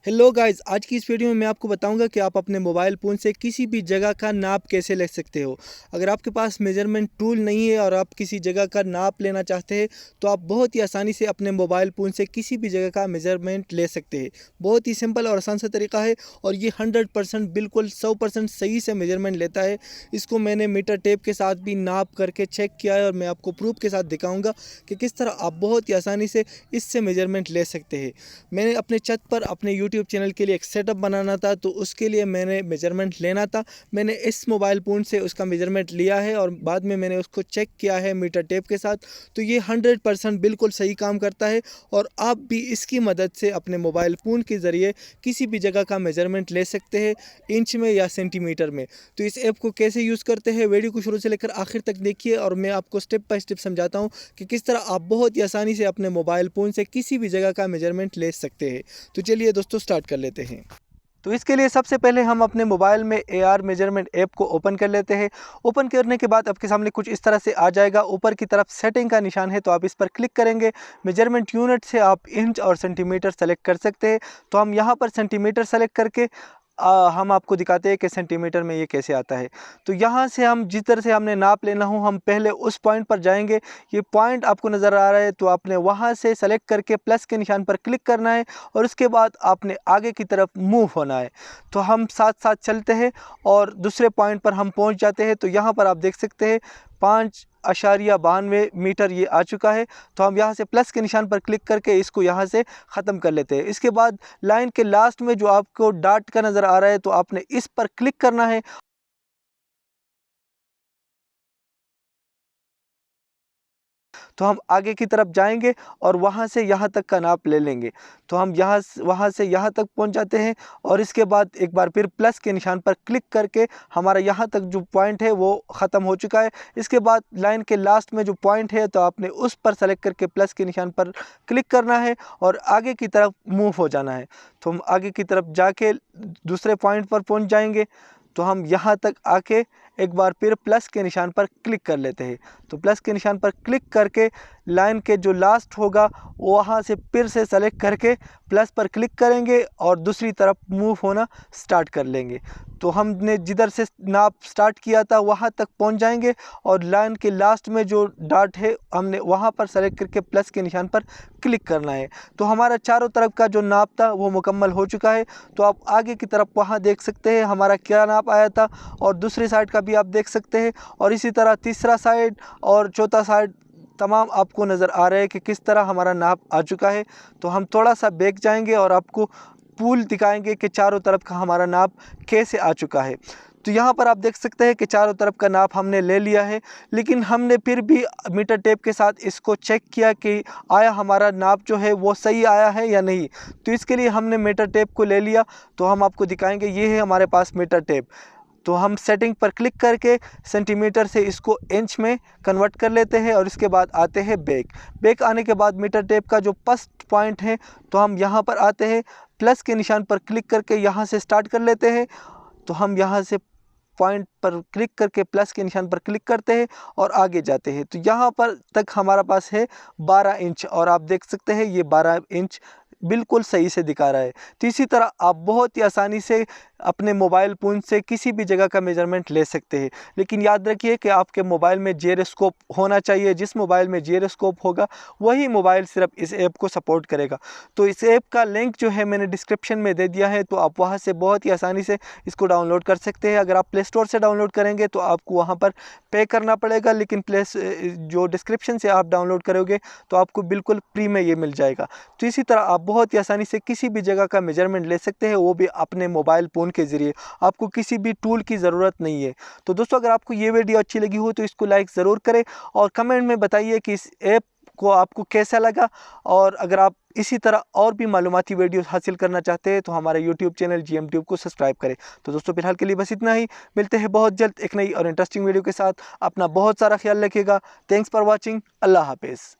Hello guys, आज की इस वीडियो में मैं आपको बताऊंगा कि आप अपने मोबाइल फ़ोन से किसी भी जगह का नाप कैसे ले सकते हो। अगर आपके पास मेजरमेंट टूल नहीं है और आप किसी जगह का नाप लेना चाहते हैं तो आप बहुत ही आसानी से अपने मोबाइल फ़ोन से किसी भी जगह का मेजरमेंट ले सकते हैं। बहुत ही सिंपल और आसान सा तरीका है और ये 100% बिल्कुल 100% सही से मेजरमेंट लेता है। इसको मैंने मीटर टेप के साथ भी नाप करके चेक किया है और मैं आपको प्रूफ के साथ दिखाऊँगा कि किस तरह आप बहुत ही आसानी से इससे मेजरमेंट ले सकते हैं। मैंने अपने छत पर अपने यूट्यूब चैनल के लिए एक सेटअप बनाना था, तो उसके लिए मैंने मेजरमेंट लेना था। मैंने इस मोबाइल फ़ोन से उसका मेजरमेंट लिया है और बाद में मैंने उसको चेक किया है मीटर टेप के साथ, तो ये 100% बिल्कुल सही काम करता है। और आप भी इसकी मदद से अपने मोबाइल फ़ोन के ज़रिए किसी भी जगह का मेजरमेंट ले सकते हैं, इंच में या सेंटीमीटर में। तो इस ऐप को कैसे यूज़ करते हैं, वीडियो को शुरू से लेकर आखिर तक देखिए और मैं आपको स्टेप बाय स्टेप समझाता हूँ कि किस तरह आप बहुत ही आसानी से अपने मोबाइल फ़ोन से किसी भी जगह का मेजरमेंट ले सकते हैं। तो चलिए दोस्तों, स्टार्ट कर लेते हैं। तो इसके लिए सबसे पहले हम अपने मोबाइल में AR मेजरमेंट ऐप को ओपन कर लेते हैं। ओपन करने के बाद आपके सामने कुछ इस तरह से आ जाएगा। ऊपर की तरफ सेटिंग का निशान है, तो आप इस पर क्लिक करेंगे। मेजरमेंट यूनिट से आप इंच और सेंटीमीटर सेलेक्ट कर सकते हैं। तो हम यहाँ पर सेंटीमीटर सेलेक्ट करके हम आपको दिखाते हैं कि सेंटीमीटर में ये कैसे आता है। तो यहाँ से हम जिस तरह से हमने नाप लेना हो, हम पहले उस पॉइंट पर जाएंगे। ये पॉइंट आपको नज़र आ रहा है, तो आपने वहाँ से सेलेक्ट करके प्लस के निशान पर क्लिक करना है और उसके बाद आपने आगे की तरफ मूव होना है। तो हम साथ साथ चलते हैं और दूसरे पॉइंट पर हम पहुँच जाते हैं। तो यहाँ पर आप देख सकते हैं 5.92 मीटर ये आ चुका है। तो हम यहाँ से प्लस के निशान पर क्लिक करके इसको यहाँ से ख़त्म कर लेते हैं। इसके बाद लाइन के लास्ट में जो आपको डॉट का नज़र आ रहा है, तो आपने इस पर क्लिक करना है। तो हम आगे की तरफ जाएंगे और वहाँ से यहाँ तक का नाप ले लेंगे। तो हम वहाँ से यहाँ तक पहुँच जाते हैं और इसके बाद एक बार फिर प्लस के निशान पर क्लिक करके हमारा यहाँ तक जो पॉइंट है वो ख़त्म हो चुका है। इसके बाद लाइन के लास्ट में जो पॉइंट है, तो आपने उस पर सेलेक्ट करके प्लस के निशान पर क्लिक करना है और आगे की तरफ मूव हो जाना है। तो हम आगे की तरफ जाके दूसरे पॉइंट पर पहुँच जाएंगे। तो हम यहाँ तक आके एक बार फिर प्लस के निशान पर क्लिक कर लेते हैं। तो प्लस के निशान पर क्लिक करके लाइन के जो लास्ट होगा वहाँ से फिर से सेलेक्ट करके प्लस पर क्लिक करेंगे और दूसरी तरफ मूव होना स्टार्ट कर लेंगे। तो हमने जिधर से नाप स्टार्ट किया था वहाँ तक पहुँच जाएंगे और लाइन के लास्ट में जो डॉट है हमने वहाँ पर सेलेक्ट करके प्लस के निशान पर क्लिक करना है। तो हमारा चारों तरफ का जो नाप था वो मुकम्मल हो चुका है। तो आप आगे की तरफ वहाँ देख सकते हैं हमारा क्या नाप आया था और दूसरी साइड का भी आप देख सकते हैं और इसी तरह तीसरा साइड और चौथा साइड तमाम आपको नज़र आ रहा है कि किस तरह हमारा नाप आ चुका है। तो हम थोड़ा सा बैक जाएंगे और आपको पूल दिखाएंगे कि चारों तरफ का हमारा नाप कैसे आ चुका है। तो यहाँ पर आप देख सकते हैं कि चारों तरफ का नाप हमने ले लिया है, लेकिन हमने फिर भी मीटर टेप के साथ इसको चेक किया कि आया हमारा नाप जो है वो सही आया है या नहीं। तो इसके लिए हमने मीटर टेप को ले लिया। तो हम आपको दिखाएंगे, ये है हमारे पास मीटर टेप। तो हम सेटिंग पर क्लिक करके सेंटीमीटर से इसको इंच में कन्वर्ट कर लेते हैं और इसके बाद आते हैं बैक आने के बाद मीटर टेप का जो फर्स्ट पॉइंट है, तो हम यहाँ पर आते हैं प्लस के निशान पर क्लिक करके यहाँ से स्टार्ट कर लेते हैं। तो हम यहाँ से पॉइंट पर क्लिक करके प्लस के निशान पर क्लिक करते हैं और आगे जाते हैं। तो यहाँ पर तक हमारा पास है 12 इंच और आप देख सकते हैं ये 12 इंच बिल्कुल सही से दिखा रहा है। तो इसी तरह आप बहुत ही आसानी से अपने मोबाइल फ़ोन से किसी भी जगह का मेजरमेंट ले सकते हैं। लेकिन याद रखिए कि आपके मोबाइल में जिरोस्कोप होना चाहिए। जिस मोबाइल में जिरोस्कोप होगा वही मोबाइल सिर्फ इस ऐप को सपोर्ट करेगा। तो इस ऐप का लिंक जो है मैंने डिस्क्रिप्शन में दे दिया है, तो आप वहाँ से बहुत ही आसानी से इसको डाउनलोड कर सकते हैं। अगर आप प्ले स्टोर से डाउनलोड करेंगे तो आपको वहाँ पर पे करना पड़ेगा, लेकिन जो डिस्क्रिप्शन से आप डाउनलोड करोगे तो आपको बिल्कुल फ्री में ये मिल जाएगा। तो इसी तरह आप बहुत ही आसानी से किसी भी जगह का मेजरमेंट ले सकते हैं, वो भी अपने मोबाइल फ़ोन के ज़रिए। आपको किसी भी टूल की ज़रूरत नहीं है। तो दोस्तों, अगर आपको ये वीडियो अच्छी लगी हो तो इसको लाइक ज़रूर करें और कमेंट में बताइए कि इस ऐप को आपको कैसा लगा। और अगर आप इसी तरह और भी मालूमाती वीडियो हासिल करना चाहते हैं तो हमारे यूट्यूब चैनल GM ट्यूब को सब्सक्राइब करें। तो दोस्तों, फिलहाल के लिए बस इतना ही। मिलते हैं बहुत जल्द एक नई और इंटरेस्टिंग वीडियो के साथ। अपना बहुत सारा ख्याल रखिएगा। Thanks for watching. अल्लाह हाफिज़।